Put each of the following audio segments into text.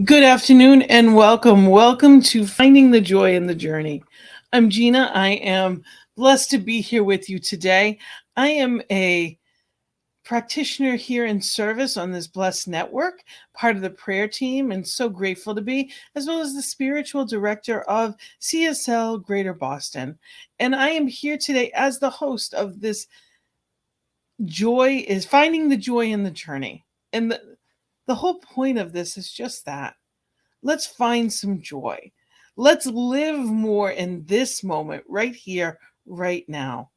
Good afternoon and welcome. Welcome to Finding the Joy in the Journey. I'm Gina. I am blessed to be here with you today. I am a practitioner here in service on this blessed network, part of the prayer team, and so grateful to be, as well as the spiritual director of CSL Greater Boston. And I am here today as the host of this Finding the Joy in the Journey. And the whole point of this is just that. Let's find some joy. Let's live more in this moment, right here, right now.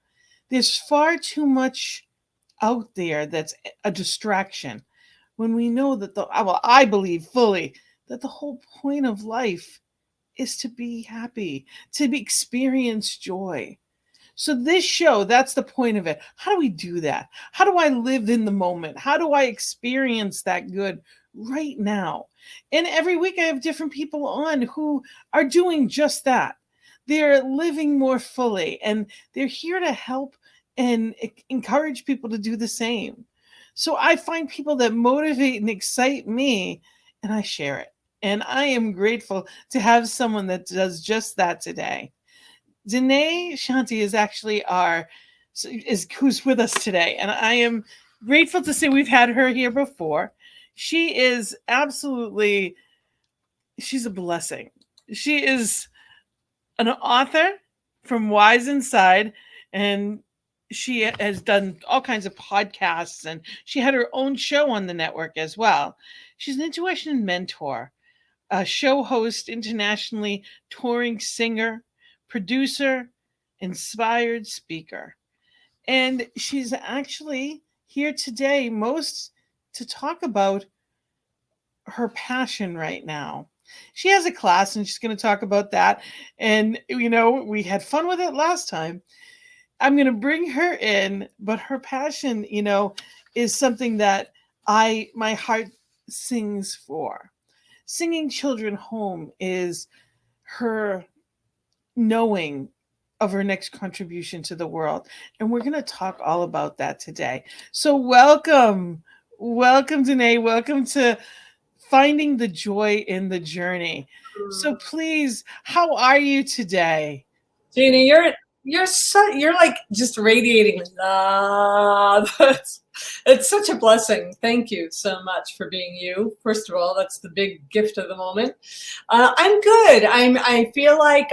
There's far too much out there that's a distraction when we know that I believe fully that the whole point of life is to be happy, to experience joy. So this show, that's the point of it. How do we do that? How do I live in the moment? How do I experience that good right now? And every week I have different people on who are doing just that. They're living more fully and they're here to help and encourage people to do the same. So I find people that motivate and excite me and I share it. And I am grateful to have someone that does just that today. Danae Shanti is actually who's with us today. And I am grateful to say we've had her here before. She is she's a blessing. She is an author from Wise Inside, and she has done all kinds of podcasts, and she had her own show on the network as well. She's an intuition mentor, a show host, internationally touring singer, producer, inspired speaker. And she's actually here today most to talk about her passion right now. She has a class and she's going to talk about that. And, we had fun with it last time. I'm going to bring her in, but her passion, is something that my heart sings for. Singing children home is her knowing of her next contribution to the world. And we're going to talk all about that today. So welcome, Danae. Welcome to Finding the Joy in the Journey. So please, how are you today? Gina, you're like just radiating love. It's such a blessing. Thank you so much for being you. First of all, that's the big gift of the moment. I'm good. I feel like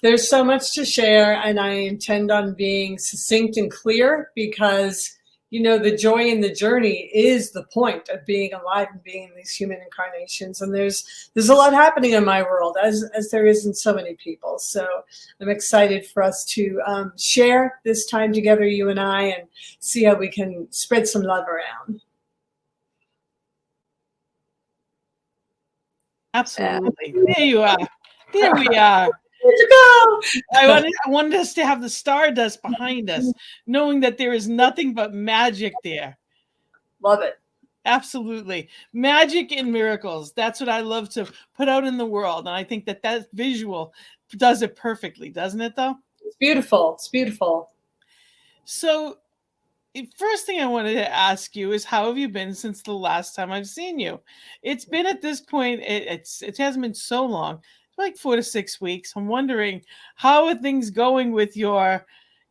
there's so much to share, and I intend on being succinct and clear because the joy in the journey is the point of being alive and being in these human incarnations. And there's a lot happening in my world as there is in so many people. So I'm excited for us to share this time together, you and I, and see how we can spread some love around. Absolutely. There you are. There we are. Where'd you go? I wanted us to have the stardust behind us, knowing that there is nothing but magic there. Love it. Absolutely. Magic and miracles. That's what I love to put out in the world. And I think that that visual does it perfectly, doesn't it, though? It's beautiful. It's beautiful. So, first thing I wanted to ask you is how have you been since the last time I've seen you? It's been at this point, it hasn't been so long, like 4 to 6 weeks. I'm wondering how are things going with you're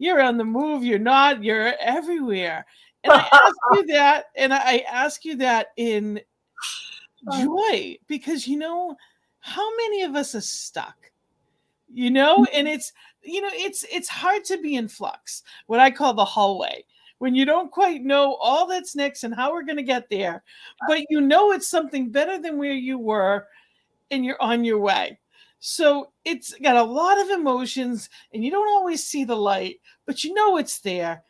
on the move, you're not, you're everywhere. And I ask you that in joy because how many of us are stuck? And it's hard to be in flux, what I call the hallway, when you don't quite know all that's next and how we're going to get there, but it's something better than where you were and you're on your way. So it's got a lot of emotions and you don't always see the light, but it's there.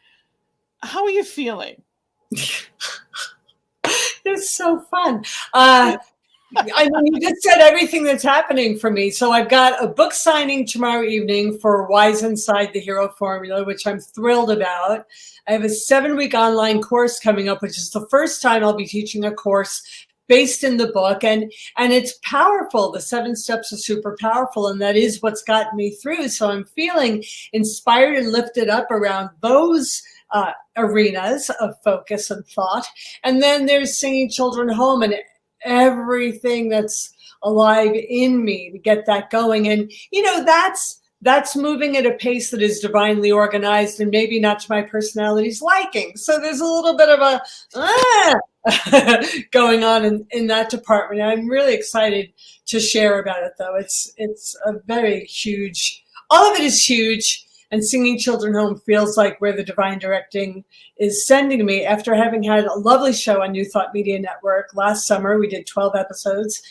How are you feeling? It's so fun. I mean, you just said everything that's happening for me. So I've got a book signing tomorrow evening for Wise Inside the Hero Formula, which I'm thrilled about. I have a 7-week online course coming up, which is the first time I'll be teaching a course based in the book. And it's powerful. The 7 steps are super powerful. And that is what's gotten me through. So I'm feeling inspired and lifted up around those arenas of focus and thought. And then there's Singing Children Home and everything that's alive in me to get that going. And, that's moving at a pace that is divinely organized and maybe not to my personality's liking. So there's a little bit of a going on in that department. And I'm really excited to share about it, though. It's a very huge, all of it is huge. And Singing Children Home feels like where the divine directing is sending me after having had a lovely show on New Thought Media Network last summer. We did 12 episodes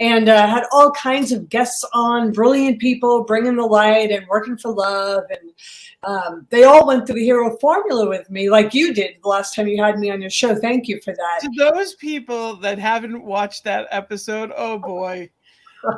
and had all kinds of guests on, brilliant people bringing the light and working for love. And they all went through the hero formula with me like you did the last time you had me on your show. Thank you for that. To those people that haven't watched that episode, oh boy.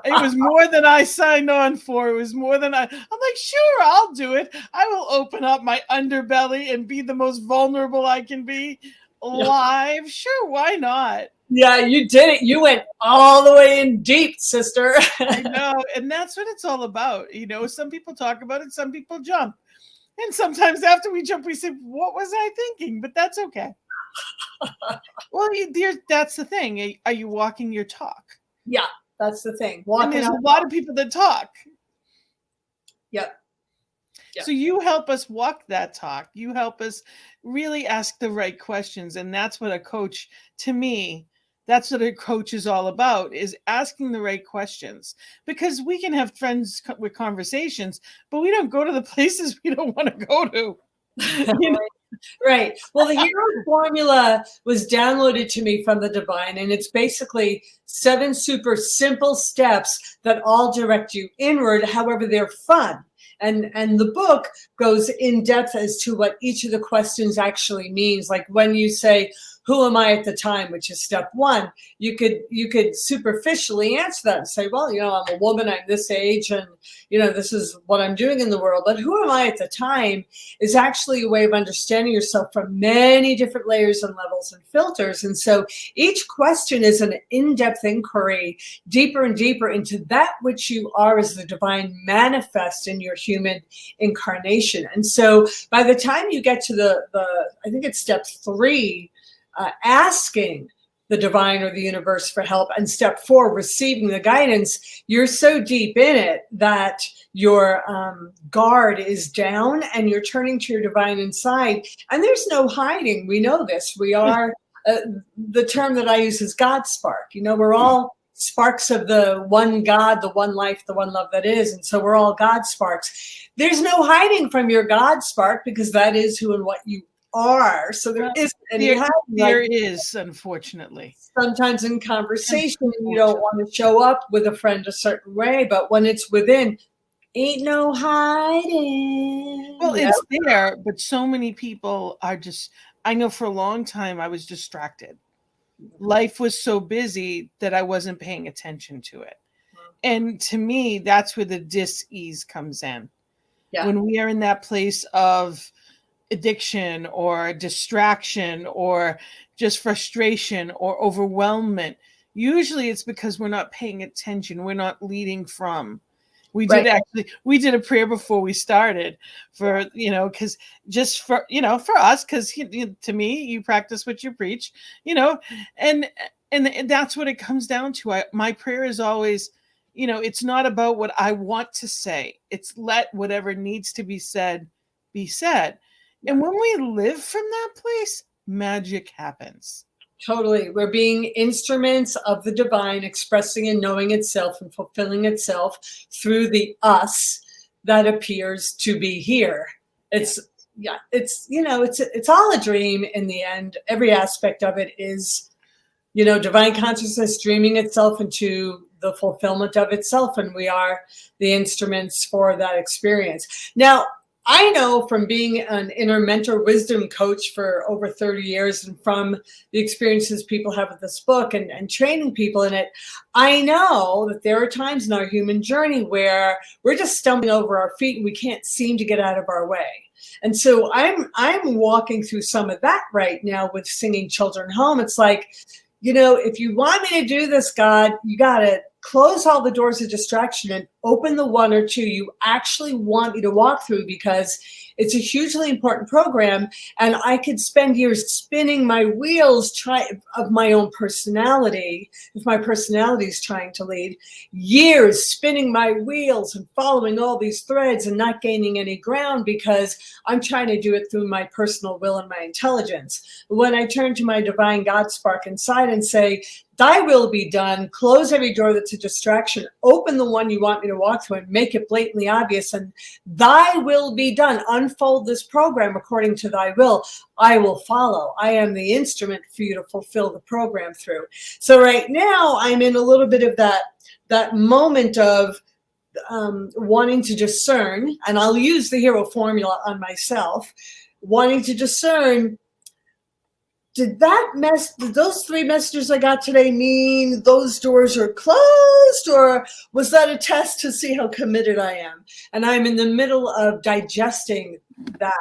It was more than I signed on for. It was more than I'm like, sure, I'll do it. I will open up my underbelly and be the most vulnerable I can be live. Sure, why not? Yeah, you did it. You went all the way in deep, sister. I know. And that's what it's all about. Some people talk about it, some people jump. And sometimes after we jump, we say, what was I thinking? But that's okay. Well, that's the thing. Are you walking your talk? Yeah. That's the thing. And there's a lot of people that talk. Yep. So you help us walk that talk. You help us really ask the right questions. And that's what a coach, to me, that's what a coach is all about, is asking the right questions. Because we can have friends with conversations, but we don't go to the places we don't want to go to. Right. Well, the hero formula was downloaded to me from the divine, and it's basically 7 super simple steps that all direct you inward. However, they're fun. And the book goes in depth as to what each of the questions actually means. Like when you say, who am I at the time, which is step 1, you could superficially answer that and say, well, I'm a woman, I'm this age, and, this is what I'm doing in the world. But who am I at the time is actually a way of understanding yourself from many different layers and levels and filters. And so each question is an in-depth inquiry, deeper and deeper into that which you are as the divine manifest in your human incarnation. And so by the time you get to the I think it's step 3, asking the divine or the universe for help, and step 4, receiving the guidance, you're so deep in it that your guard is down and you're turning to your divine inside. And there's no hiding. We know this. We are, the term that I use is God spark. We're all sparks of the one God, the one life, the one love that is. And so we're all God sparks. There's no hiding from your God spark because that is who and what you are. So there isn't any hiding. There is, unfortunately. Sometimes in conversation, you don't want to show up with a friend a certain way, but when it's within, ain't no hiding. Well, it's there, but so many people are just, I know for a long time I was distracted. life was so busy that I wasn't paying attention to it. And to me, that's where the dis-ease comes in. Yeah. When we are in that place of addiction or distraction or just frustration or overwhelmment, usually it's because we're not paying attention. We're not leading from. We did a prayer before we started for, because just for, for us, because to me, you practice what you preach, and that's what it comes down to. My prayer is always, it's not about what I want to say. It's let whatever needs to be said, be said. And when we live from that place, magic happens. Totally. We're being instruments of the divine, expressing and knowing itself and fulfilling itself through the us that appears to be here. It's all a dream in the end. Every aspect of it is, divine consciousness dreaming itself into the fulfillment of itself. And we are the instruments for that experience. Now, I know from being an inner mentor wisdom coach for over 30 years and from the experiences people have with this book and training people in it, I know that there are times in our human journey where we're just stumbling over our feet and we can't seem to get out of our way. And so I'm walking through some of that right now with Singing Children Home. It's like, if you want me to do this, God, you got to close all the doors of distraction and open the one or two you actually want me to walk through, because it's a hugely important program. And I could spend years spinning my wheels of my own personality, if my personality is trying to lead, years spinning my wheels and following all these threads and not gaining any ground because I'm trying to do it through my personal will and my intelligence. But when I turn to my divine God spark inside and say, thy will be done, close every door that's a distraction, open the one you want me to walk through and make it blatantly obvious, and thy will be done, unfold this program according to thy will, I will follow. I am the instrument for you to fulfill the program through. So right now I'm in a little bit of that moment of wanting to discern, and I'll use the hero formula on myself, wanting to discern, did those 3 messages I got today mean those doors are closed, or was that a test to see how committed I am? And I'm in the middle of digesting that,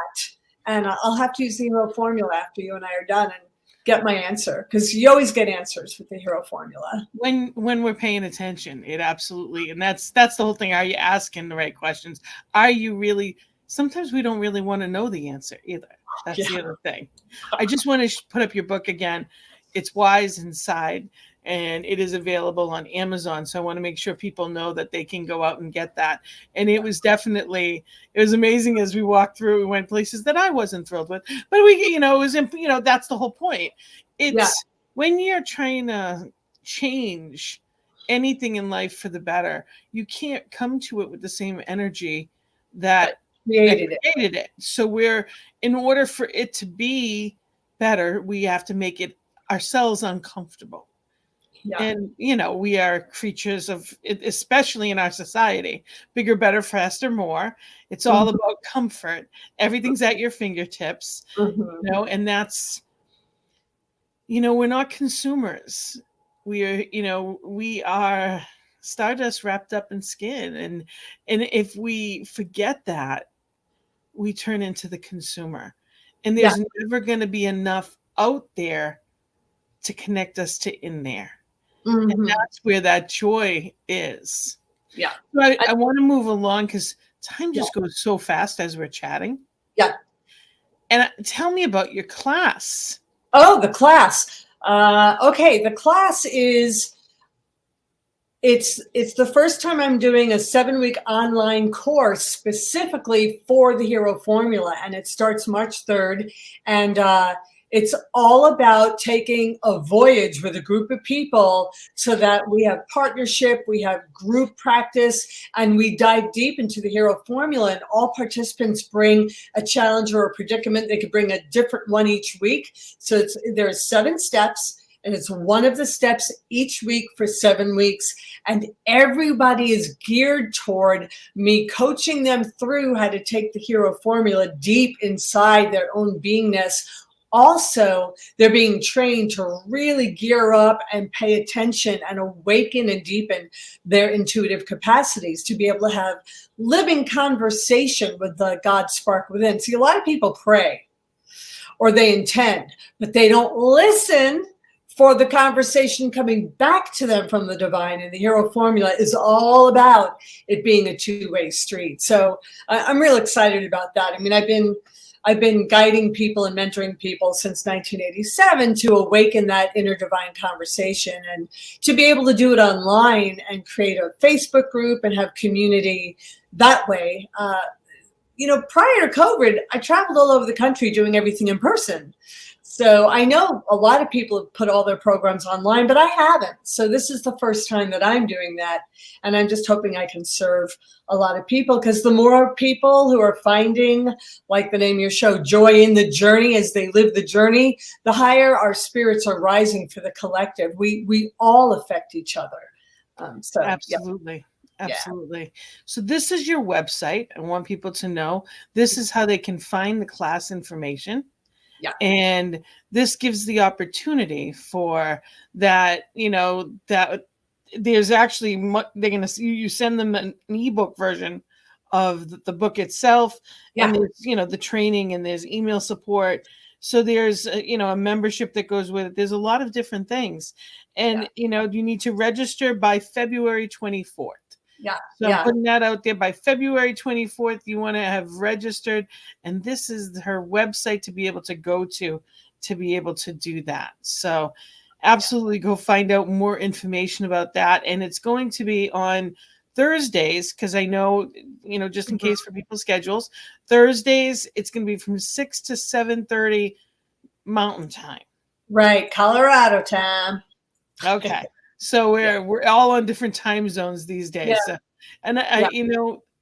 and I'll have to use the hero formula after you and I are done and get my answer, because you always get answers with the hero formula. When we're paying attention, it absolutely, and that's the whole thing. Are you asking the right questions? Are you really? Sometimes we don't really want to know the answer either. That's the other thing. I just want to put up your book again. It's Wise Inside, and it is available on Amazon. So I want to make sure people know that they can go out and get that. And it was amazing as we walked through. We went places that I wasn't thrilled with, but it was, that's the whole point. It's when you're trying to change anything in life for the better, you can't come to it with the same energy that created it. So in order for it to be better, we have to make it ourselves uncomfortable. Yeah. And we are creatures of it, especially in our society. Bigger, better, faster, more. It's all about comfort. Everything's at your fingertips. And that's, we're not consumers. We are stardust wrapped up in skin, and if we forget that, we turn into the consumer, and there's never going to be enough out there to connect us to in there. And that's where that joy is. So I want to move along because time just goes so fast as we're chatting. And tell me about your class. Oh, the class. Okay, the class is, it's the first time I'm doing a 7-week online course specifically for the hero formula, and it starts March 3rd. And it's all about taking a voyage with a group of people so that we have partnership, we have group practice, and we dive deep into the hero formula. And all participants bring a challenge or a predicament. They could bring a different one each week. So there's 7 steps. And it's one of the steps each week for 7 weeks. And everybody is geared toward me coaching them through how to take the hero formula deep inside their own beingness, also they're being trained to really gear up and pay attention and awaken and deepen their intuitive capacities to be able to have living conversation with the God spark within. See, a lot of people pray or they intend, but they don't listen for the conversation coming back to them from the divine. And the hero formula is all about it being a two-way street. So I'm real excited about that. I mean, I've been guiding people and mentoring people since 1987 to awaken that inner divine conversation, and to be able to do it online and create a Facebook group and have community that way. Prior to COVID, I traveled all over the country doing everything in person. So I know a lot of people have put all their programs online, but I haven't. So this is the first time that I'm doing that. And I'm just hoping I can serve a lot of people, because the more people who are finding, like the name of your show, joy in the journey as they live the journey, the higher our spirits are rising for the collective. We all affect each other. Absolutely. Yeah. Absolutely. So this is your website. I want people to know this is how they can find the class information. Yeah. And this gives the opportunity for that, that there's actually, they're going to, you send them an ebook version of the book itself. Yeah. And there's, the training, and there's email support. So there's, a membership that goes with it. There's a lot of different things. And, you need to register by February 24th. Yeah. So I'm putting that out there. By February 24th, you want to have registered. And this is her website to be able to go to be able to do that. So absolutely go find out more information about that. And it's going to be on Thursdays, because I know, just in case for people's schedules, Thursdays, it's going to be from 6 to 7:30 Mountain Time. Right. Colorado time. Okay. So we're all on different time zones these days. Yeah. So, and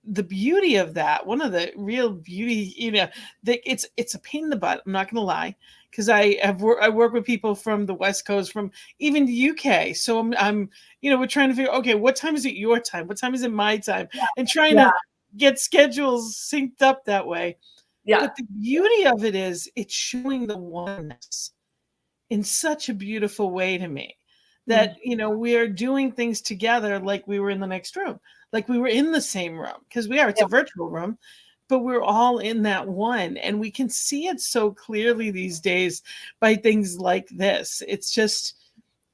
the beauty of that, one of the real beauty, that it's a pain in the butt. I'm not going to lie, because I work with people from the West Coast, from even the UK. So I'm we're trying to figure, okay, what time is it your time? What time is it my time? And trying to get schedules synced up that way. Yeah. But the beauty of it is it's showing the oneness in such a beautiful way to me. That, we are doing things together like we were in the next room, like we were in the same room, because it's a virtual room, but we're all in that one. And we can see it so clearly these days by things like this. It's just,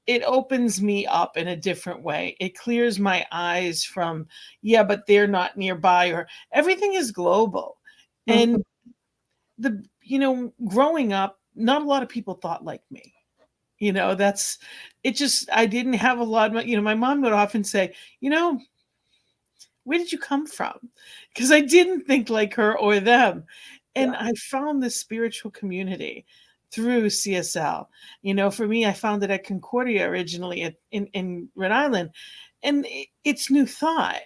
it opens me up in a different way. It clears my eyes from, but they're not nearby, or everything is global. And growing up, not a lot of people thought like me. That's it. Just, I didn't have a lot of, my mom would often say, where did you come from? Because I didn't think like her or them. And I found this spiritual community through CSL. For me, I found it at Concordia originally in Rhode Island, and it's New Thought.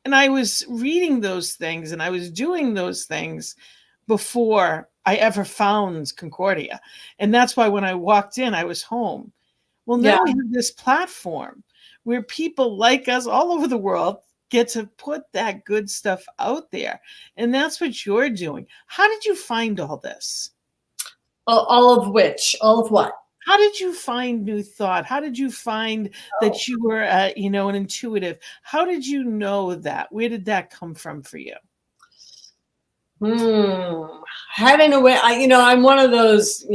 And I was reading those things and I was doing those things before I ever found Concordia. And that's why when I walked in, I was home. Well, now we have this platform where people like us all over the world get to put that good stuff out there. And that's what you're doing. How did you find all this? All of which? All of what? How did you find New Thought? How did you find that you were, an intuitive? How did you know that? Where did that come from for you? Having a way, I'm one of those,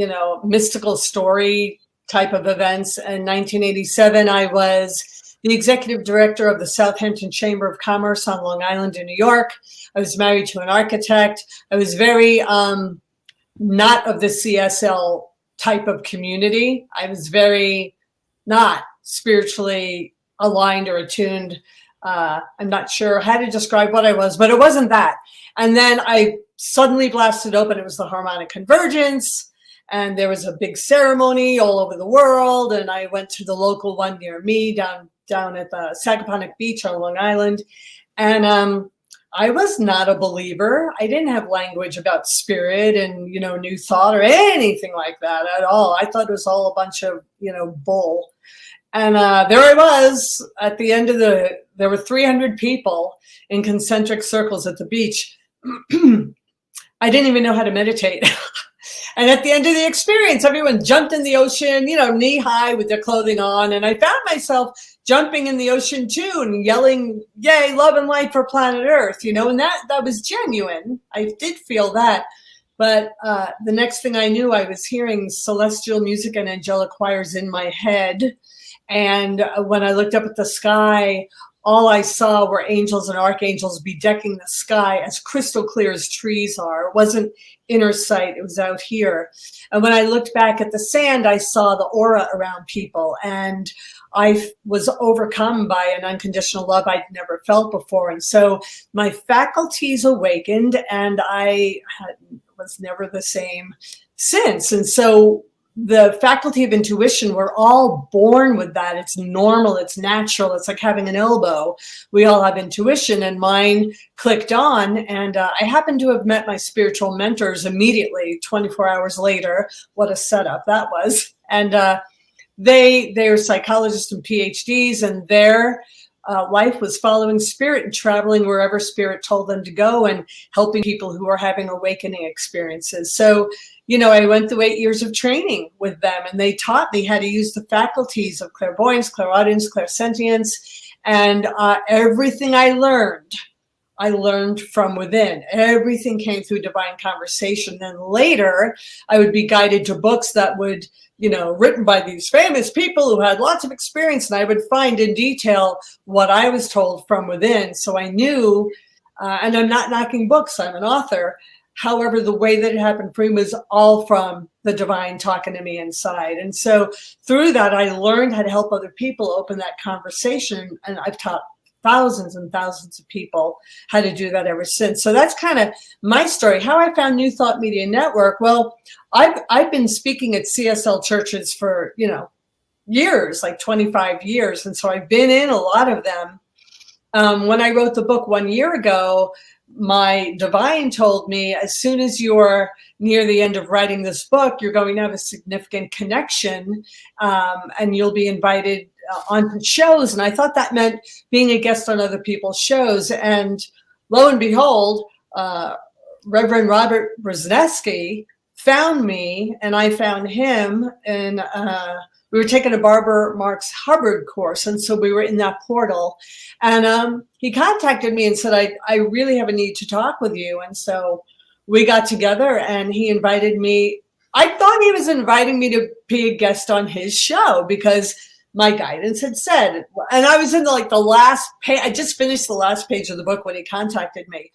mystical story type of events. In 1987, I was the executive director of the Southampton Chamber of Commerce on Long Island in New York. I was married to an architect. I was very not of the CSL type of community. I was very not spiritually aligned or attuned. I'm not sure how to describe what I was, but it wasn't that. And then I suddenly blasted open. It was the harmonic convergence, and there was a big ceremony all over the world. And I went to the local one near me down at the Sagaponack Beach on Long Island. And I was not a believer. I didn't have language about spirit and, New Thought or anything like that at all. I thought it was all a bunch of, bull. And there I was at the end of there were 300 people in concentric circles at the beach. I didn't even know how to meditate. And at the end of the experience, everyone jumped in the ocean, knee high with their clothing on. And I found myself jumping in the ocean too and yelling, yay, love and light for planet Earth, and that was genuine. I did feel that. But the next thing I knew, I was hearing celestial music and angelic choirs in my head. And when I looked up at the sky, all I saw were angels and archangels bedecking the sky as crystal clear as trees are. It wasn't inner sight, it was out here. And when I looked back at the sand, I saw the aura around people. And I was overcome by an unconditional love I'd never felt before. And so my faculties awakened, and I was never the same since. And so the faculty of intuition, we're all born with that. It's normal, it's natural, it's like having an elbow. We all have intuition, and mine clicked on. And I happened to have met my spiritual mentors immediately, 24 hours later. What a setup that was. And they're psychologists and PhDs, and their life was following spirit and traveling wherever spirit told them to go and helping people who are having awakening experiences. So, I went through 8 years of training with them, and they taught me how to use the faculties of clairvoyance, clairaudience, clairsentience, and everything I learned from within. Everything came through divine conversation. Then later, I would be guided to books that would, written by these famous people who had lots of experience, and I would find in detail what I was told from within. So I knew, and I'm not knocking books, I'm an author. However, the way that it happened for me was all from the divine talking to me inside. And so through that, I learned how to help other people open that conversation. And I've taught thousands and thousands of people how to do that ever since. So that's kind of my story. How I found New Thought Media Network. Well, I've been speaking at CSL churches for, years, like 25 years. And so I've been in a lot of them. When I wrote the book 1 year ago, my divine told me, as soon as you're near the end of writing this book, you're going to have a significant connection, and you'll be invited onto shows. And I thought that meant being a guest on other people's shows. And lo and behold, Reverend Robert Brzezinski found me, and I found him, and we were taking a Barbara Marx Hubbard course. And so we were in that portal, and he contacted me and said, I really have a need to talk with you. And so we got together, and he invited me. I thought he was inviting me to be a guest on his show because my guidance had said, and I was in the last page. I just finished the last page of the book when he contacted me.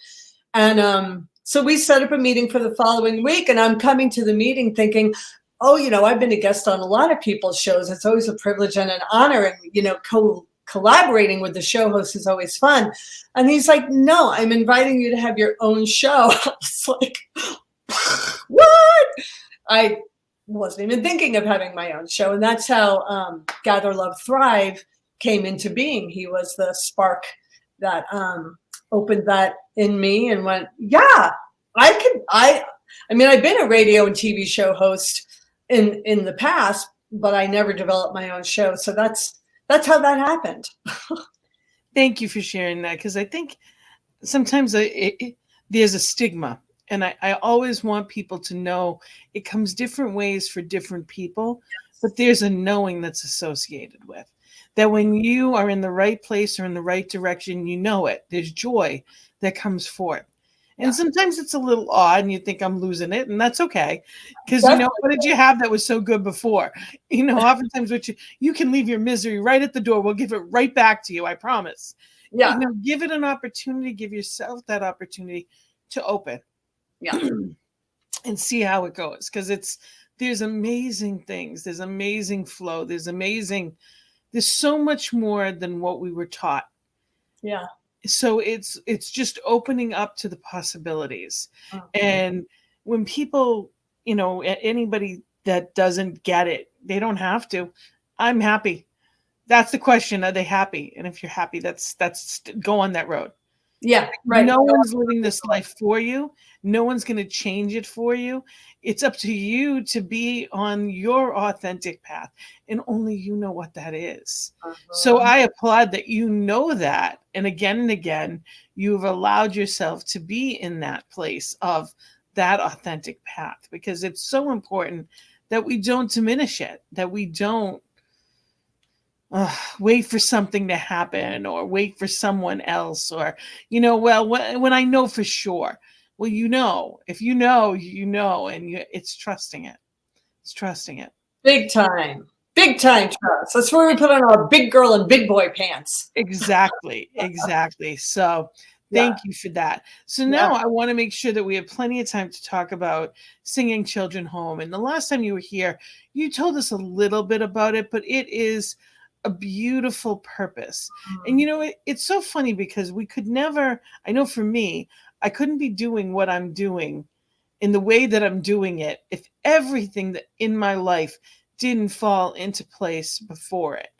And so we set up a meeting for the following week, and I'm coming to the meeting thinking, oh, I've been a guest on a lot of people's shows. It's always a privilege and an honor, and, collaborating with the show host is always fun. And he's like, no, I'm inviting you to have your own show. I was like, what? I wasn't even thinking of having my own show. And that's how Gather, Love, Thrive came into being. He was the spark that opened that in me and went, yeah, I've been a radio and TV show host in the past, but I never developed my own show. So that's how that happened. Thank you for sharing that, because I think sometimes there's a stigma, and I always want people to know it comes different ways for different people, but there's a knowing that's associated with that. When you are in the right place or in the right direction, it. There's joy that comes forth. And sometimes it's a little odd and you think I'm losing it, and that's okay. Because, what did you have that was so good before? Oftentimes you can leave your misery right at the door. We'll give it right back to you. I promise. Yeah. Give it an opportunity. Give yourself that opportunity to open. Yeah. And see how it goes. Because there's amazing things. There's amazing flow. There's so much more than what we were taught. Yeah. So it's just opening up to the possibilities. And when people, anybody that doesn't get it, they don't have to. I'm happy. That's the question. Are they happy? And if you're happy, that's go on that road. Yeah, right. No one's living this life for you. No one's going to change it for you. It's up to you to be on your authentic path, and only you know what that is. So I applaud that that, and again, you've allowed yourself to be in that place of that authentic path, because it's so important that we don't diminish it, that we don't wait for something to happen or wait for someone else, or, well, when I know for sure. Well, if you know, and it's trusting it. It's trusting it. Big time. Big time trust. That's where we put on our big girl and big boy pants. Exactly. Exactly. So Yeah. thank you for that. So Yeah. now I want to make sure that we have plenty of time to talk about singing children home. And the last time you were here, you told us a little bit about it, but it is a beautiful purpose. And it's so funny because we could never, I know for me, I couldn't be doing what I'm doing in the way that I'm doing it if everything that in my life didn't fall into place before it.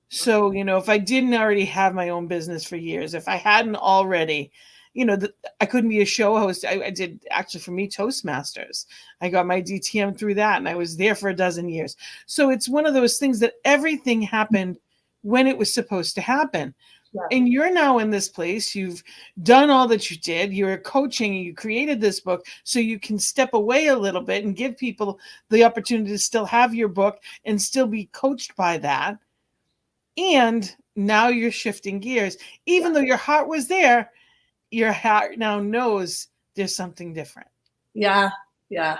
So, if I didn't already have my own business for years, if I hadn't already, I couldn't be a show host. I did, actually, for me, Toastmasters. I got my DTM through that, and I was there for a dozen years. So it's one of those things that everything happened when it was supposed to happen. Yeah. And you're now in this place. You've done all that you did. You're coaching, and you created this book so you can step away a little bit and give people the opportunity to still have your book and still be coached by that. And now you're shifting gears. Even though your heart was there, your heart now knows there's something different. Yeah. Yeah.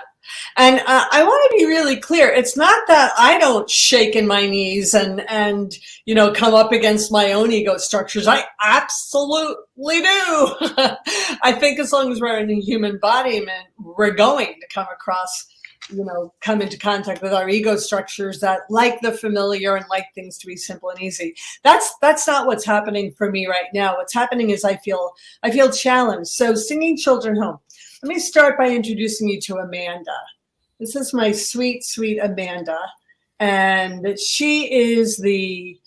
And I want to be really clear. It's not that I don't shake in my knees and come up against my own ego structures. I absolutely do. I think as long as we're in a human embodiment, we're going to come across, come into contact with our ego structures that like the familiar and like things to be simple and easy. That's not what's happening for me right now. What's happening is I feel challenged. So singing children home. Let me start by introducing you to Amanda. This is my sweet, sweet Amanda. And she is the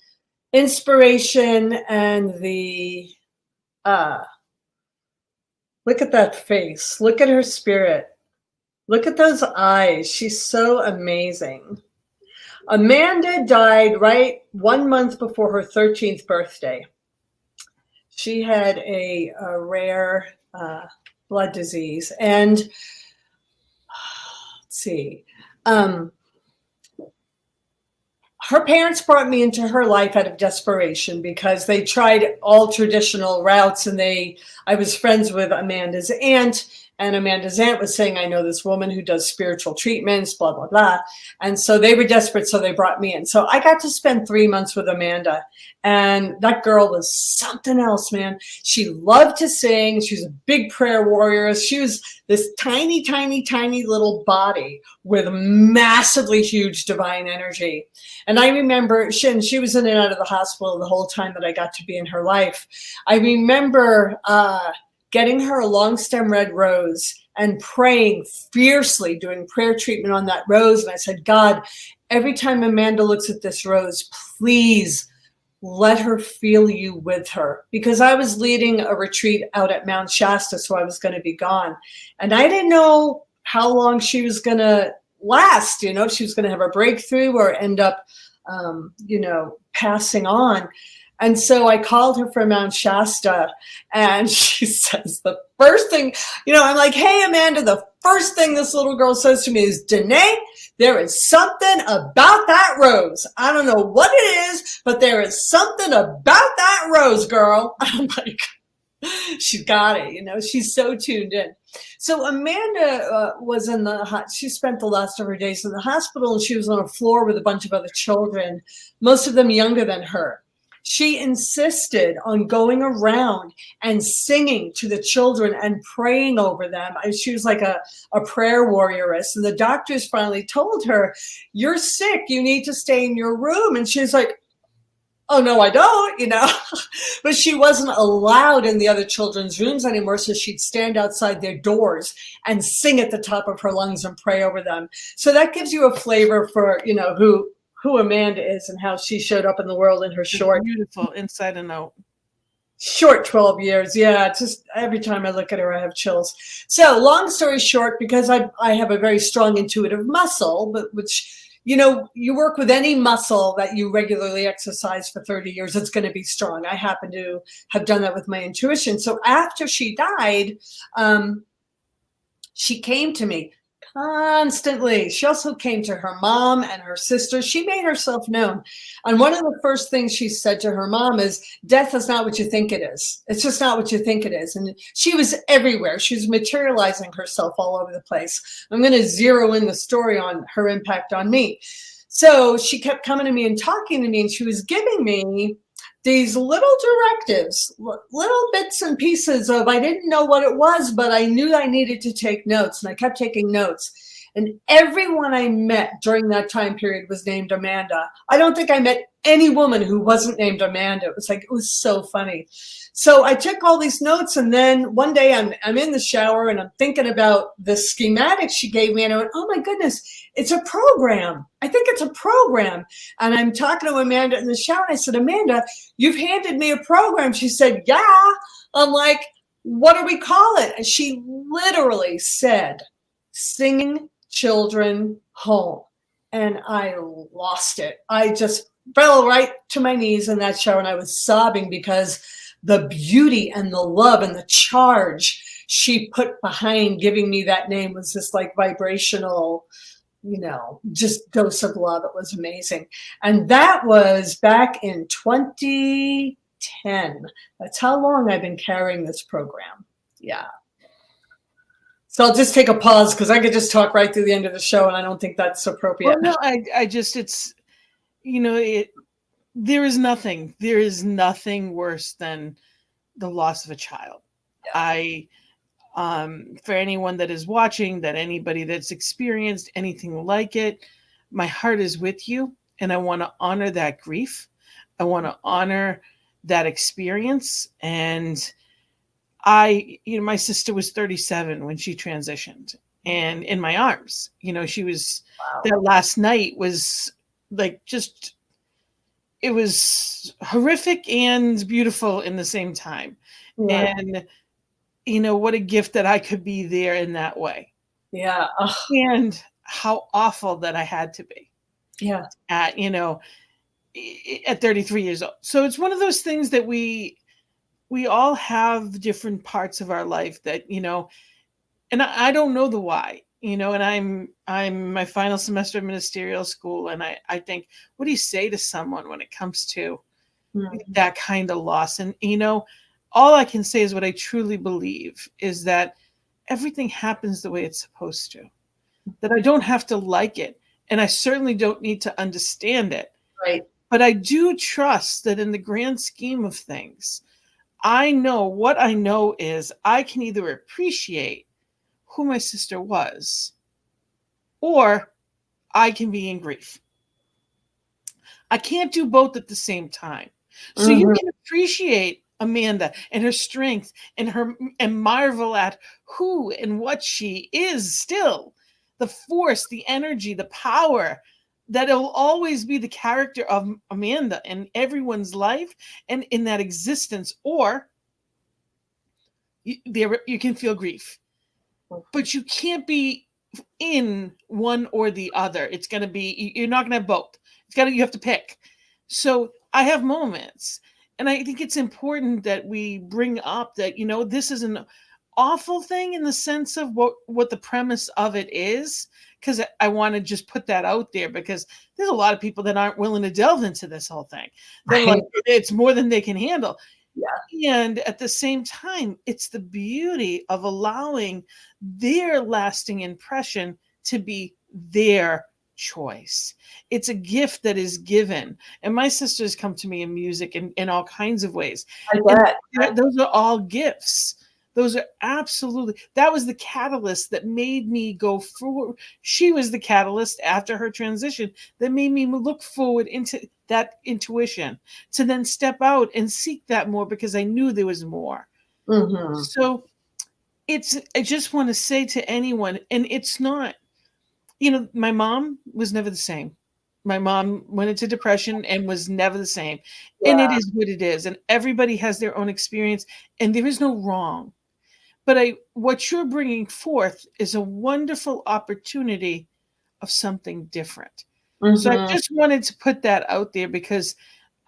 inspiration and the, look at that face. Look at her spirit. Look at those eyes. She's so amazing. Amanda died right 1 month before her 13th birthday. She had a rare blood disease. And let's see. Her parents brought me into her life out of desperation because they tried all traditional routes, and I was friends with Amanda's aunt. And Amanda's aunt was saying, I know this woman who does spiritual treatments, blah, blah, blah. And so they were desperate, so they brought me in. So I got to spend 3 months with Amanda. And that girl was something else, man. She loved to sing. She was a big prayer warrior. She was this tiny, tiny, tiny little body with massively huge divine energy. And I remember she was in and out of the hospital the whole time that I got to be in her life. I remember getting her a long stem red rose and praying fiercely, doing prayer treatment on that rose. And I said, God, every time Amanda looks at this rose, please let her feel you with her. Because I was leading a retreat out at Mount Shasta, so I was going to be gone. And I didn't know how long she was going to last, if she was going to have a breakthrough or end up, passing on. And so I called her from Mount Shasta, and she says the first thing, I'm like, hey, Amanda, the first thing this little girl says to me is, Danae, there is something about that rose. I don't know what it is, but there is something about that rose, girl. I'm like, she got it, she's so tuned in. So Amanda was she spent the last of her days in the hospital, and she was on a floor with a bunch of other children, most of them younger than her. She insisted on going around and singing to the children and praying over them. She was like a prayer warrioress. And the doctors finally told her, you're sick. You need to stay in your room. And she's like, oh, no, I don't, But she wasn't allowed in the other children's rooms anymore. So she'd stand outside their doors and sing at the top of her lungs and pray over them. So that gives you a flavor for, who Amanda is and how she showed up in the world in her short, beautiful inside and out. Short 12 years. Yeah. Just every time I look at her, I have chills. So long story short, because I have a very strong intuitive muscle, but which, you work with any muscle that you regularly exercise for 30 years, it's going to be strong. I happen to have done that with my intuition. So after she died, She came to me constantly. She also came to her mom and her sister. She made herself known. And one of the first things she said to her mom is, death is not what you think it is. It's just not what you think it is. And she was everywhere. She was materializing herself all over the place. I'm going to zero in the story on her impact on me. So she kept coming to me and talking to me, and she was giving me these little directives, little bits and pieces of, I didn't know what it was, but I knew I needed to take notes, and I kept taking notes. And everyone I met during that time period was named Amanda. I don't think I met any woman who wasn't named Amanda. It was so funny. So I took all these notes, and then one day I'm in the shower and I'm thinking about the schematic she gave me, and I went, oh my goodness, it's a program. I think it's a program. And I'm talking to Amanda in the shower, and I said, Amanda, you've handed me a program. She said, yeah. I'm like, what do we call it? And she literally said, Singing Children Home. And I lost it. I just fell right to my knees in that shower, and I was sobbing because the beauty and the love and the charge she put behind giving me that name was this like vibrational, just dose of love. It was amazing. And that was back in 2010. That's how long I've been carrying this program. Yeah. So I'll just take a pause because I could just talk right through the end of the show, and I don't think that's appropriate. Well, no, I just, it's, there is nothing worse than the loss of a child. Yeah. For anyone that is watching, that anybody that's experienced anything like it, my heart is with you, and I want to honor that grief. I want to honor that experience. And my sister was 37 when she transitioned, and in my arms, she was, wow. That last night was like, it was horrific and beautiful in the same time. Yeah. And what a gift that I could be there in that way. Yeah. Ugh. And how awful that I had to be. Yeah. At 33 years old. So it's one of those things that we all have different parts of our life that, and I don't know the why, and I'm my final semester of ministerial school. And I think, what do you say to someone when it comes to that kind of loss? And, all I can say is what I truly believe is that everything happens the way it's supposed to, that I don't have to like it. And I certainly don't need to understand it. Right. But I do trust that in the grand scheme of things, I know what I know is I can either appreciate who my sister was, or I can be in grief. I can't do both at the same time. So you can appreciate Amanda and her strength and marvel at who and what she is still, the force, the energy, the power, that it'll always be the character of Amanda in everyone's life and in that existence. Or you can feel grief, but you can't be in one or the other. It's going to be, you're not going to have both. You have to pick. So I have moments, and I think it's important that we bring up that, this is an awful thing in the sense of what the premise of it is, because I want to just put that out there, because there's a lot of people that aren't willing to delve into this whole thing. They're like, it's more than they can handle. Yeah. And at the same time, it's the beauty of allowing their lasting impression to be their choice. It's a gift that is given. And my sisters come to me in music in all kinds of ways. Those are all gifts. Those are absolutely, that was the catalyst that made me go forward. She was the catalyst after her transition that made me look forward into that intuition, to then step out and seek that more, because I knew there was more. So I just want to say to anyone, and it's not, my mom was never the same. My mom went into depression and was never the same. Yeah. And it is what it is. And everybody has their own experience, and there is no wrong. But what you're bringing forth is a wonderful opportunity of something different. So I just wanted to put that out there, because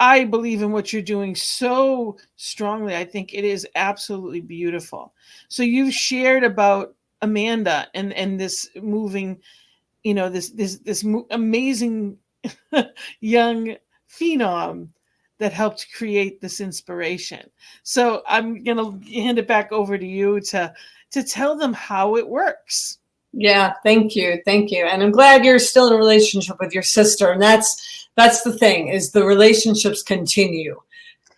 I believe in what you're doing so strongly. I think it is absolutely beautiful. So you've shared about Amanda and this moving, this amazing young phenom that helped create this inspiration. So I'm gonna hand it back over to you to tell them how it works. Yeah, thank you. And I'm glad you're still in a relationship with your sister. And that's the thing, is the relationships continue.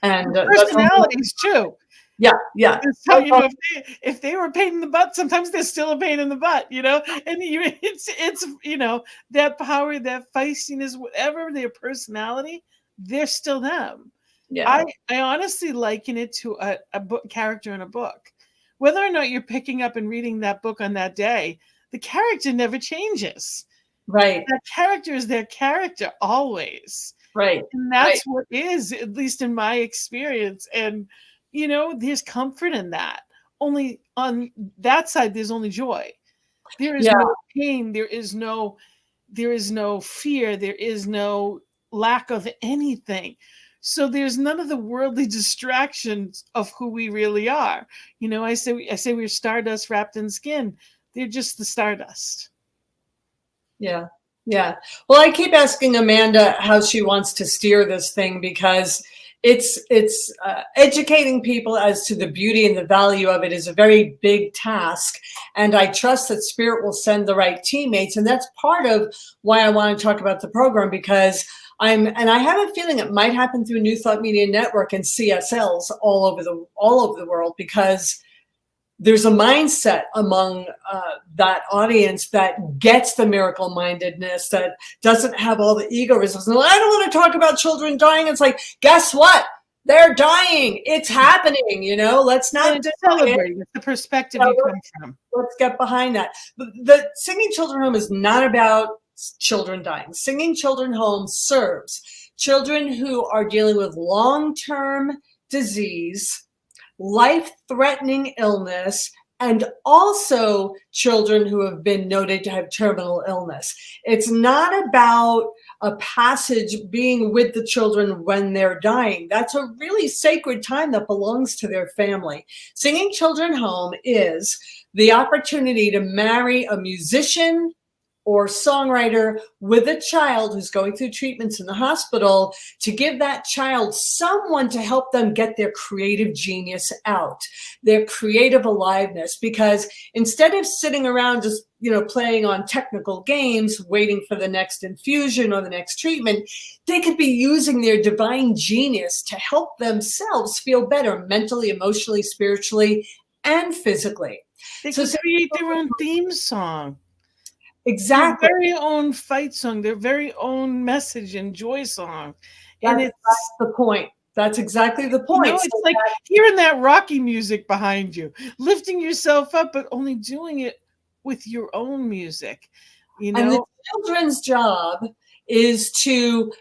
And Personalities too. Yeah. So if they were a pain in the butt, sometimes they're still a pain in the butt, And it's that power, that feistiness, whatever their personality, they're still them. Yeah. I honestly liken it to a book character in a book. Whether or not you're picking up and reading that book on that day, the character never changes. Right. That character is their character always. Right. And that's what is, at least in my experience. And, there's comfort in that. Only on that side, there's only joy. There is no pain. There is no fear. There is no lack of anything. So there's none of the worldly distractions of who we really are. I say we're stardust wrapped in skin. They're just the stardust. Yeah. Well, I keep asking Amanda how she wants to steer this thing, because it's educating people as to the beauty and the value of it is a very big task. And I trust that Spirit will send the right teammates. And that's part of why I want to talk about the program, because I have a feeling it might happen through New Thought Media Network and CSLs all over the world, because there's a mindset among that audience that gets the miracle mindedness, that doesn't have all the egoism. I don't want to talk about children dying. It's like, guess what? They're dying. It's happening. Let's not celebrate. It's the perspective you come from. Let's get behind that. The Singing Children Home is not about children dying. Singing Children Home serves children who are dealing with long-term disease, life-threatening illness, and also children who have been noted to have terminal illness. It's not about a passage being with the children when they're dying. That's a really sacred time that belongs to their family. Singing Children Home is the opportunity to marry a musician or songwriter with a child who's going through treatments in the hospital, to give that child someone to help them get their creative genius out, their creative aliveness. Because instead of sitting around just, playing on technical games, waiting for the next infusion or the next treatment, they could be using their divine genius to help themselves feel better mentally, emotionally, spiritually, and physically. They can create their own theme song. Exactly. Their very own fight song, their very own message and joy song. And that's the point. That's exactly the point. It's like hearing that Rocky music behind you, lifting yourself up, but only doing it with your own music. And the children's job is to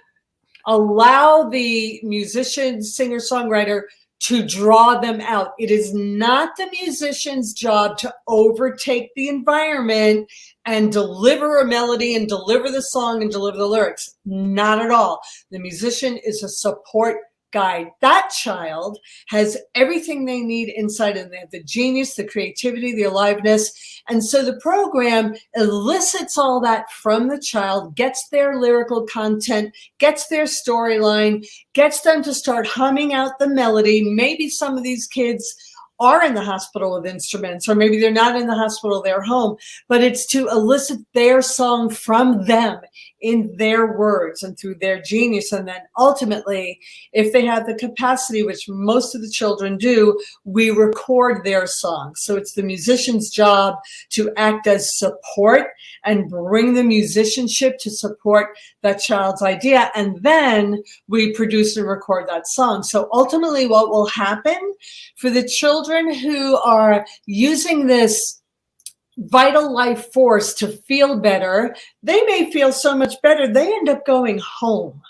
allow the musician, singer, songwriter to draw them out. It is not the musician's job to overtake the environment and deliver a melody and deliver the song and deliver the lyrics. Not at all. The musician is a support guide. That child has everything they need inside of them. They have the genius, the creativity, the aliveness. And so the program elicits all that from the child, gets their lyrical content, gets their storyline, gets them to start humming out the melody. Maybe some of these kids are in the hospital with instruments, or maybe they're not in the hospital, they're home, but it's to elicit their song from them in their words and through their genius. And then ultimately, if they have the capacity, which most of the children do, we record their song. So it's the musician's job to act as support and bring the musicianship to support that child's idea. And then we produce and record that song. So ultimately what will happen for the children who are using this vital life force to feel better, they may feel so much better, they end up going home,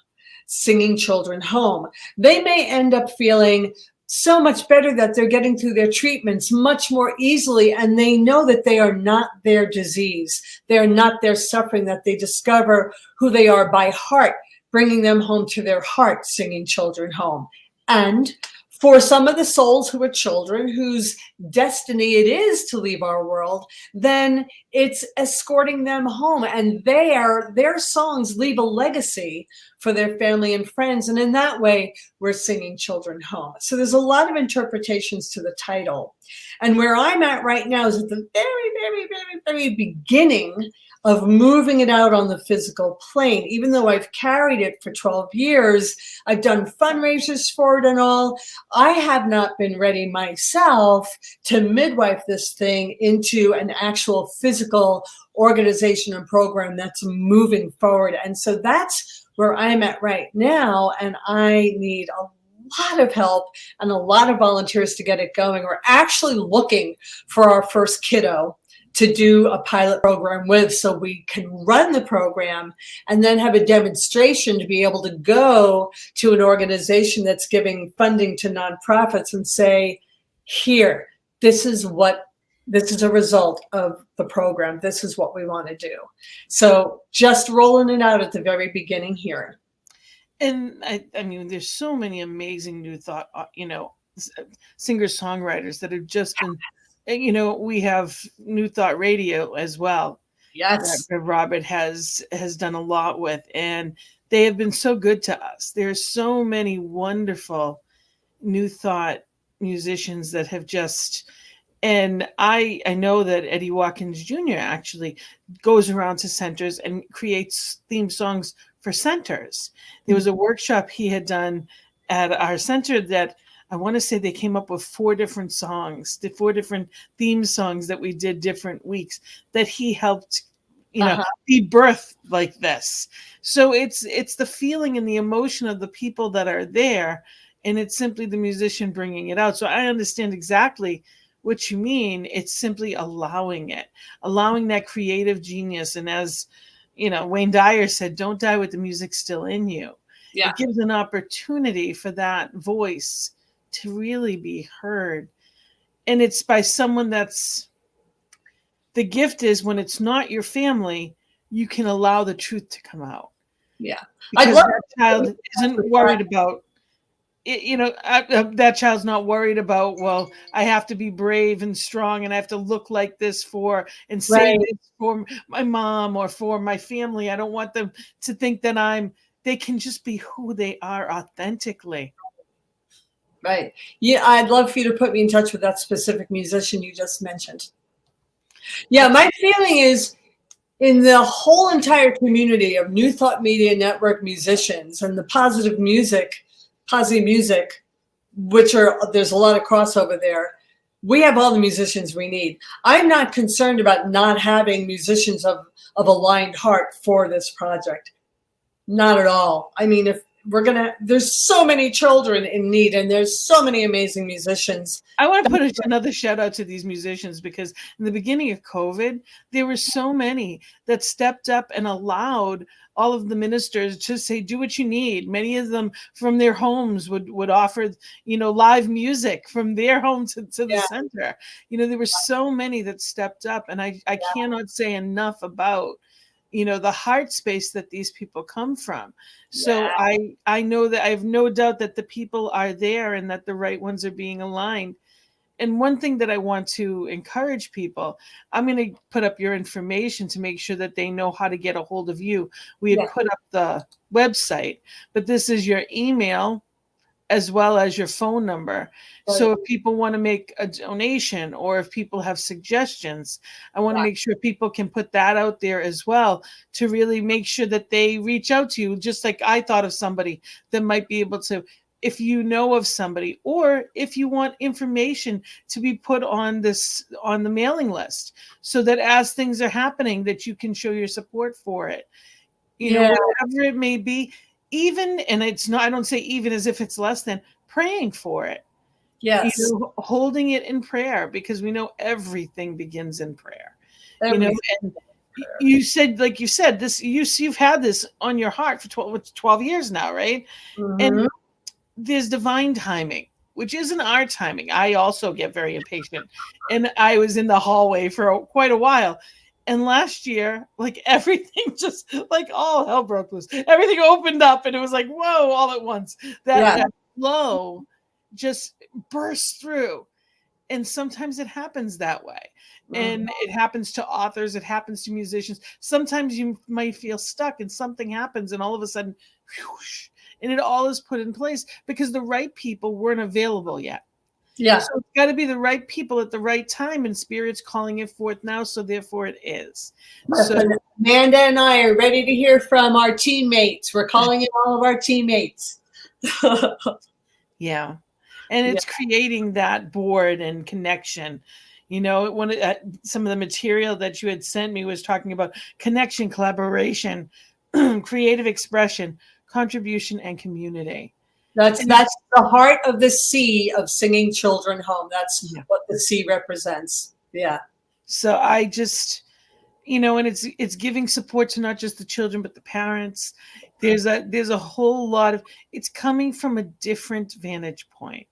Singing Children Home. They may end up feeling so much better that they're getting through their treatments much more easily, and they know that they are not their disease. They're not their suffering, that they discover who they are by heart, bringing them home to their heart, Singing Children Home. And for some of the souls who are children whose destiny it is to leave our world, then it's escorting them home, and their songs leave a legacy for their family and friends, and in that way we're singing children home. So there's a lot of interpretations to the title, and where I'm at right now is at the very, very, very, very beginning of moving it out on the physical plane. Even though I've carried it for 12 years, I've done fundraisers for it and all, I have not been ready myself to midwife this thing into an actual physical organization and program that's moving forward. And so that's where I'm at right now, and I need a lot of help and a lot of volunteers to get it going. We're actually looking for our first kiddo to do a pilot program with, so we can run the program and then have a demonstration to be able to go to an organization that's giving funding to nonprofits and say, here, this is a result of the program. This is what we want to do. So just rolling it out at the very beginning here. And I mean, there's so many amazing new thought, singer-songwriters that have just been, we have New Thought Radio as well. Yes. That Robert has done a lot with, and they have been so good to us. There's so many wonderful New Thought musicians that have just, and I know that Eddie Watkins Jr. actually goes around to centers and creates theme songs for centers. There was a workshop he had done at our center that I want to say they came up with 4 different songs, the 4 different theme songs that we did different weeks that he helped, be birthed like this. So it's the feeling and the emotion of the people that are there, and it's simply the musician bringing it out. So I understand exactly what you mean. It's simply allowing that creative genius. And as Wayne Dyer said, don't die with the music still in you. Yeah. It gives an opportunity for that voice to really be heard. And it's by someone that's, the gift is when it's not your family, you can allow the truth to come out. Yeah. Because that child isn't worried about, that child's not worried about, well, I have to be brave and strong and I have to look like this and say this for my mom or for my family. I don't want them to think that they can just be who they are authentically. Right. Yeah, I'd love for you to put me in touch with that specific musician you just mentioned. Yeah, my feeling is in the whole entire community of New Thought Media Network musicians and the positive music, which there's a lot of crossover there. We have all the musicians we need. I'm not concerned about not having musicians of aligned heart for this project. Not at all. I mean, there's so many children in need, and there's so many amazing musicians. I want to put another shout out to these musicians, because in the beginning of COVID, there were so many that stepped up and allowed all of the ministers to say, do what you need. Many of them from their homes would offer, live music from their home to the center. There were so many that stepped up, and I cannot say enough about the heart space that these people come from. So I know that I have no doubt that the people are there and that the right ones are being aligned. And one thing that I want to encourage people, I'm going to put up your information to make sure that they know how to get a hold of you. We had put up the website, but this is your email as well as your phone number. Right. So if people want to make a donation, or if people have suggestions, I want to make sure people can put that out there as well, to really make sure that they reach out to you, just like I thought of somebody that might be able to, if you know of somebody, or if you want information to be put on the mailing list, so that as things are happening, that you can show your support for it. Whatever it may be. Even, and it's not, I don't say even as if it's less than, praying for it. Yes. Holding it in prayer, because we know everything begins in prayer. And you said this, you've had this on your heart for 12 years now, right? Mm-hmm. And there's divine timing, which isn't our timing. I also get very impatient, and I was in the hallway for quite a while. And last year, everything just all hell broke loose. Everything opened up, and it was whoa, all at once. That flow just bursts through. And sometimes it happens that way. Mhm. And it happens to authors, it happens to musicians. Sometimes you might feel stuck and something happens, and all of a sudden, whoosh, and it all is put in place because the right people weren't available yet. Yeah. So it's got to be the right people at the right time, and Spirit's calling it forth now, so therefore it is. So Listen, Amanda and I are ready to hear from our teammates. We're calling in all of our teammates. yeah, and Yeah. it's creating that board and connection. Some of the material that you had sent me was talking about connection, collaboration, creative expression, contribution, and community. That's And the heart of the C of Singing Children Home. That's yeah. what the C represents. Yeah. So I just, and it's giving support to not just the children but the parents. There's a whole lot of, it's coming from a different vantage point.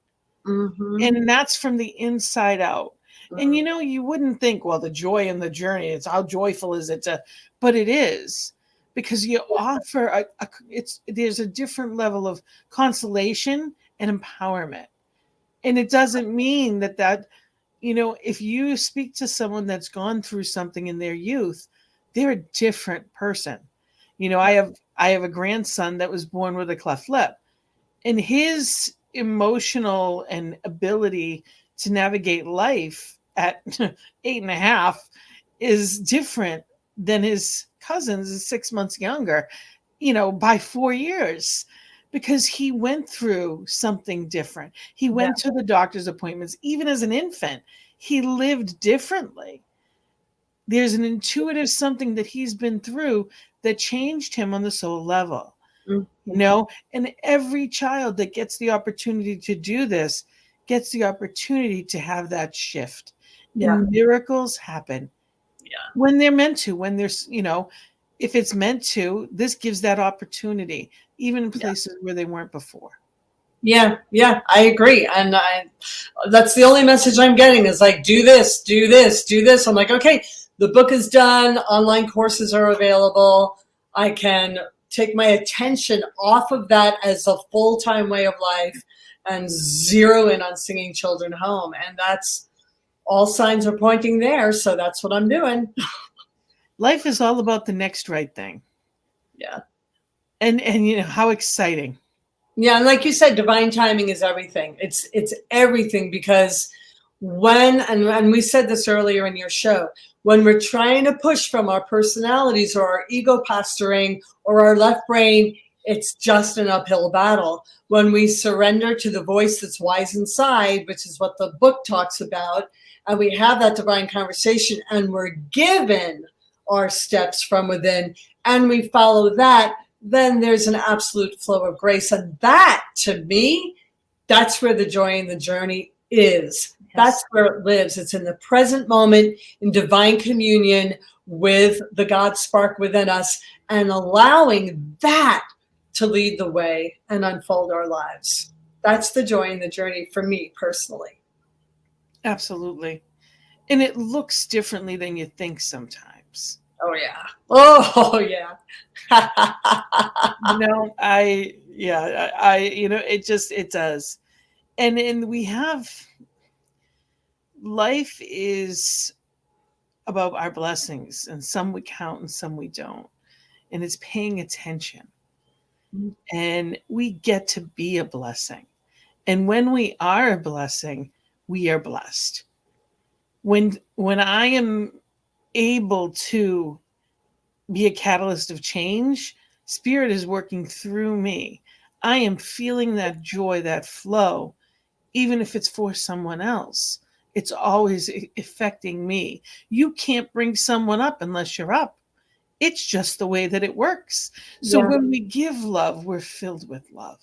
Mm-hmm. And that's from the inside out. And Mm-hmm. you wouldn't think, well, the joy in the journey, it's how joyful is it to, but it is, because you offer there's a different level of consolation and empowerment. And it doesn't mean that if you speak to someone that's gone through something in their youth, they're a different person. I have a grandson that was born with a cleft lip, and his emotional and ability to navigate life at 8.5 is different than his cousins is 6 months younger, by 4 years, because he went through something different. He Yeah. went to the doctor's appointments. Even as an infant, he lived differently. There's an intuitive something that he's been through that changed him on the soul level. Mm-hmm. And every child that gets the opportunity to do this gets the opportunity to have that shift. Yeah. And miracles happen Yeah. when they're meant to, when there's, if it's meant to, this gives that opportunity, even in places where they weren't before. Yeah, yeah, I agree. And that's the only message I'm getting is like, do this, do this, do this. I'm like, okay, the book is done. Online courses are available. I can take my attention off of that as a full-time way of life and zero in on Singing Children Home. And that's all signs are pointing there. So that's what I'm doing. Life is all about the next right thing. Yeah. And how exciting. Yeah, and like you said, divine timing is everything. It's everything, because when and we said this earlier in your show, when we're trying to push from our personalities or our ego posturing or our left brain, it's just an uphill battle. When we surrender to the voice that's wise inside, which is what the book talks about, and we have that divine conversation and we're given our steps from within and we follow that, then there's an absolute flow of grace. And that, to me, that's where the joy in the journey is. Yes. That's where it lives. It's in the present moment, in divine communion with the God spark within us, and allowing that to lead the way and unfold our lives. That's the joy in the journey for me personally. Absolutely. And it looks differently than you think sometimes. Oh, yeah. Oh, yeah. It does. And we have, life is about our blessings, and some we count and some we don't. And it's paying attention. Mm-hmm. And we get to be a blessing. And when we are a blessing, we are blessed. When I am able to be a catalyst of change, Spirit is working through me. I am feeling that joy, that flow, even if it's for someone else. It's always affecting me. You can't bring someone up unless you're up. It's just the way that it works. So when we give love, we're filled with love.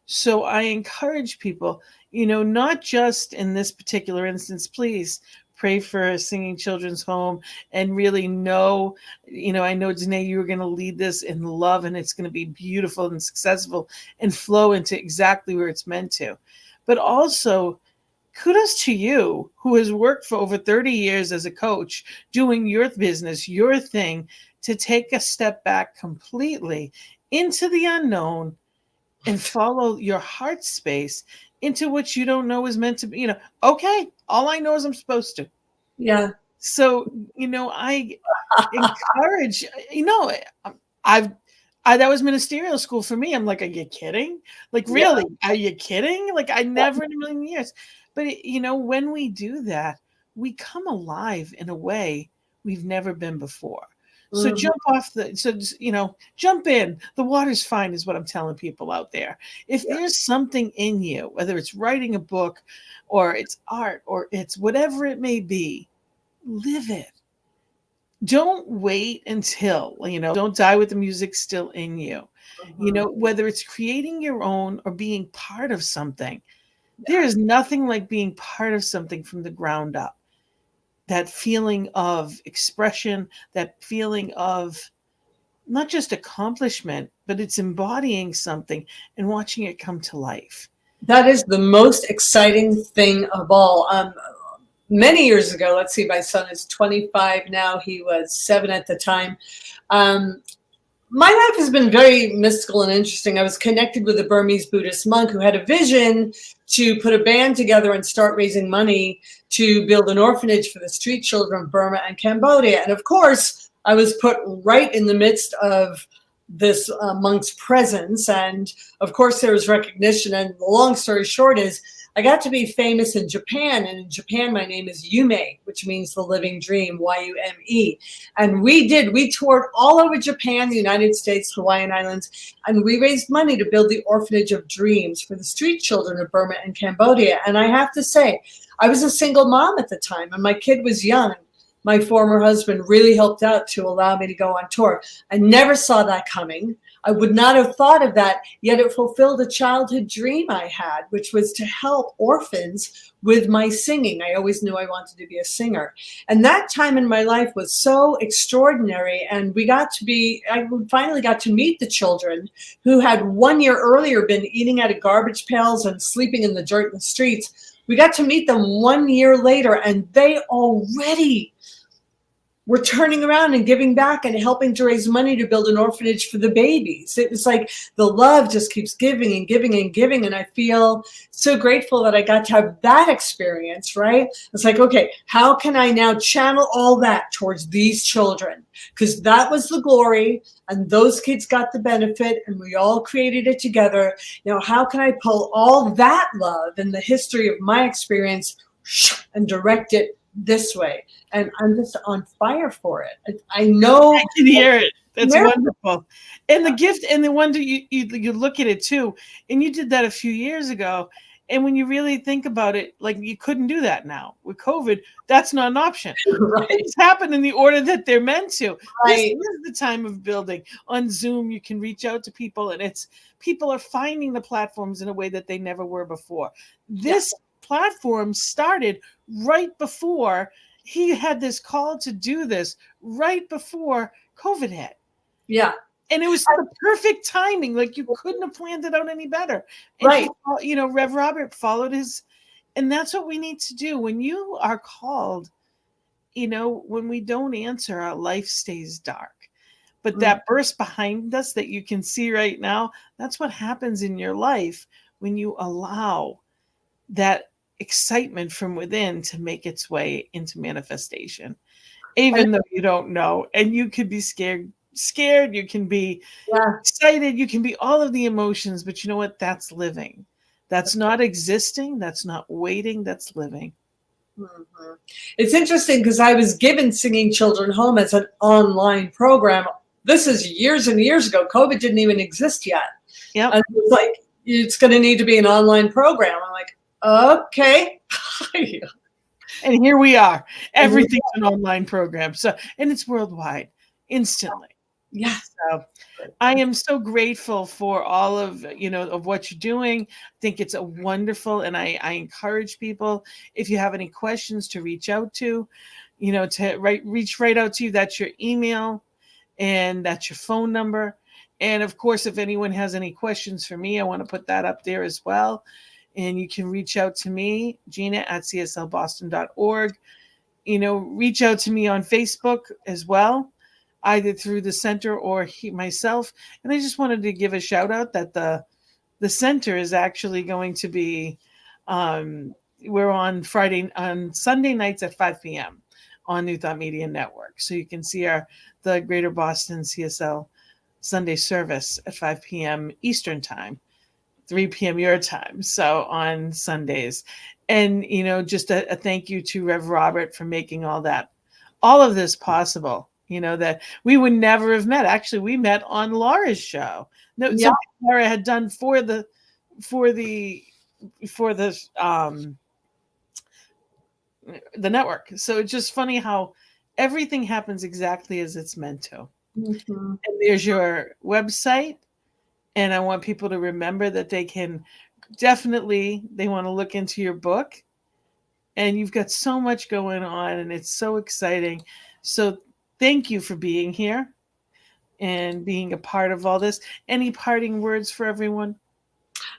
So I encourage people, not just in this particular instance, please pray for Singing Children's Home, and really know, I know, Danae, you're going to lead this in love, and it's going to be beautiful and successful and flow into exactly where it's meant to. But also, kudos to you, who has worked for over 30 years as a coach, doing your business, your thing, to take a step back completely into the unknown and follow your heart space into what you don't know is meant to be, okay, all I know is I'm supposed to. Yeah. So, I encourage, I've, that was ministerial school for me. I'm like, are you kidding? Like, Yeah. really? Are you kidding? Like, I never in a million years. But, when we do that, we come alive in a way we've never been before. So Mhm. jump in. The water's fine, is what I'm telling people out there. If Yeah. there's something in you, whether it's writing a book or it's art or it's whatever it may be, live it. Don't wait until, don't die with the music still in you. Mhm. Whether it's creating your own or being part of something, there Yeah. is nothing like being part of something from the ground up. That feeling of expression, that feeling of not just accomplishment, but it's embodying something and watching it come to life. That is the most exciting thing of all. Many years ago, let's see, my son is 25 now. He was 7 at the time. Um, my life has been very mystical and interesting. I was connected with a Burmese Buddhist monk who had a vision to put a band together and start raising money to build an orphanage for the street children of Burma and Cambodia. And of course, I was put right in the midst of this monk's presence. And of course, there was recognition. And the long story short is, I got to be famous in Japan. And in Japan, my name is Yume, which means the living dream, Yume. And we toured all over Japan, the United States, Hawaiian Islands, and we raised money to build the Orphanage of Dreams for the street children of Burma and Cambodia. And I have to say, I was a single mom at the time, and my kid was young. My former husband really helped out to allow me to go on tour. I never saw that coming. I would not have thought of that, yet it fulfilled a childhood dream I had, which was to help orphans with my singing. I always knew I wanted to be a singer. And that time in my life was so extraordinary. And I finally got to meet the children who had 1 year earlier been eating out of garbage pails and sleeping in the dirt in the streets. We got to meet them 1 year later, and they already were turning around and giving back and helping to raise money to build an orphanage for the babies. It was like the love just keeps giving and giving and giving. And I feel so grateful that I got to have that experience, right? It's like, okay, how can I now channel all that towards these children? Because that was the glory and those kids got the benefit and we all created it together. How can I pull all that love and the history of my experience and direct it this way? And I'm just on fire for it. I know. I can hear it. That's Yeah. wonderful. And the gift and the wonder, you look at it too, and you did that a few years ago. And when you really think about it, like you couldn't do that now with COVID. That's not an option. Right. Things happen in the order that they're meant to. Right. This is the time of building. On Zoom, you can reach out to people, and people are finding the platforms in a way that they never were before. This platform started right before he had this call to do this, right before COVID hit. Yeah. And it was the perfect timing. Like you couldn't have planned it out any better. And Right. Rev Robert followed his, and that's what we need to do. When you are called, when we don't answer, our life stays dark. But that burst behind us that you can see right now, that's what happens in your life when you allow that excitement from within to make its way into manifestation, even though you don't know. And you could be scared, you can be excited, you can be all of the emotions, but you know what? That's living. That's not existing. That's not waiting. That's living. Mm-hmm. It's interesting because I was given Singing Children Home as an online program. This is years and years ago. COVID didn't even exist yet. Yep. And it's like, it's going to need to be an online program. I'm like, okay. And here we are. Everything's an online program. So, and it's worldwide, instantly. Yeah. So I am so grateful for all of, of what you're doing. I think it's a wonderful, and I encourage people, if you have any questions, to reach out to, reach right out to you. That's your email and that's your phone number. And of course, if anyone has any questions for me, I want to put that up there as well. And you can reach out to me, Gina at cslboston.org. Reach out to me on Facebook as well, either through the center or myself. And I just wanted to give a shout out that the center is actually going to be We're on Sunday nights at 5 p.m. on New Thought Media Network. So you can see the Greater Boston CSL Sunday service at 5 p.m. Eastern time, 3 p.m. your time. So on Sundays. And, just a thank you to Rev Robert for making all of this possible. That we would never have met. Actually, we met on Laura's show. No, Yeah. something Laura had done for the network. So it's just funny how everything happens exactly as it's meant to. Mm-hmm. And there's your website. And I want people to remember that they want to look into your book. And you've got so much going on, and it's so exciting. So thank you for being here and being a part of all this. Any parting words for everyone?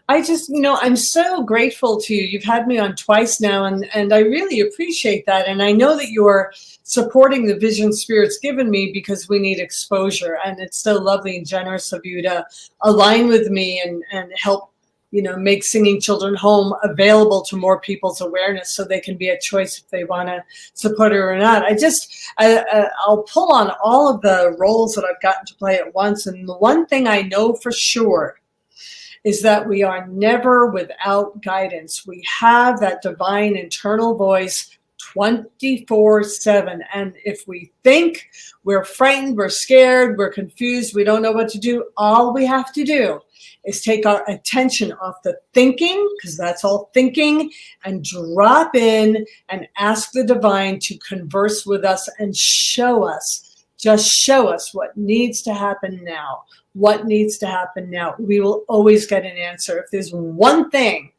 I just, I'm so grateful to you. You've had me on twice now, and I really appreciate that. And I know that you're supporting the vision Spirit's given me because we need exposure. And it's so lovely and generous of you to align with me and help, make Singing Children Home available to more people's awareness so they can be a choice if they want to support it or not. I'll pull on all of the roles that I've gotten to play at once. And the one thing I know for sure is that we are never without guidance. We have that divine internal voice 24/7. And if we think we're frightened, we're scared, we're confused, we don't know what to do, all we have to do is take our attention off the thinking, because that's all thinking, and drop in and ask the divine to converse with us and just show us what needs to happen now. What needs to happen now? We will always get an answer. If there's one thing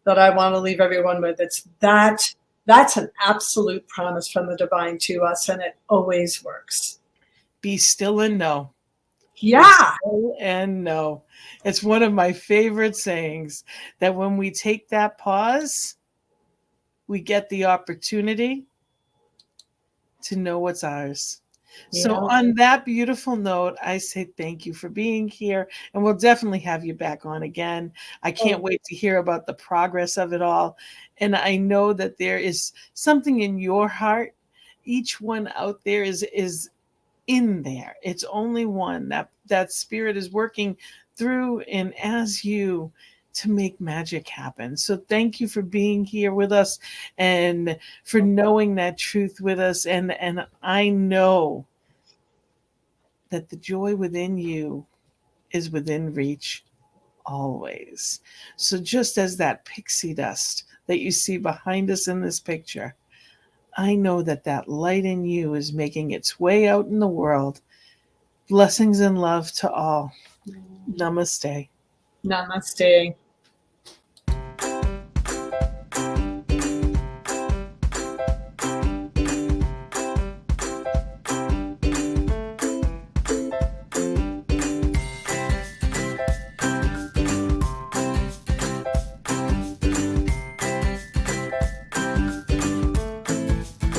that I want to leave everyone with, it's that's an absolute promise from the divine to us, and it always works. Be still and know. Yeah. Be still and know. It's one of my favorite sayings, that when we take that pause, we get the opportunity to know what's ours. So on that beautiful note, I say thank you for being here, and we'll definitely have you back on again. I can't wait to hear about the progress of it all. And I know that there is something in your heart. Each one out there is in there. It's only one that spirit is working through and as you to make magic happen. So thank you for being here with us and for knowing that truth with us. And I know that the joy within you is within reach always. So just as that pixie dust that you see behind us in this picture, I know that light in you is making its way out in the world. Blessings and love to all. Namaste. Namaste.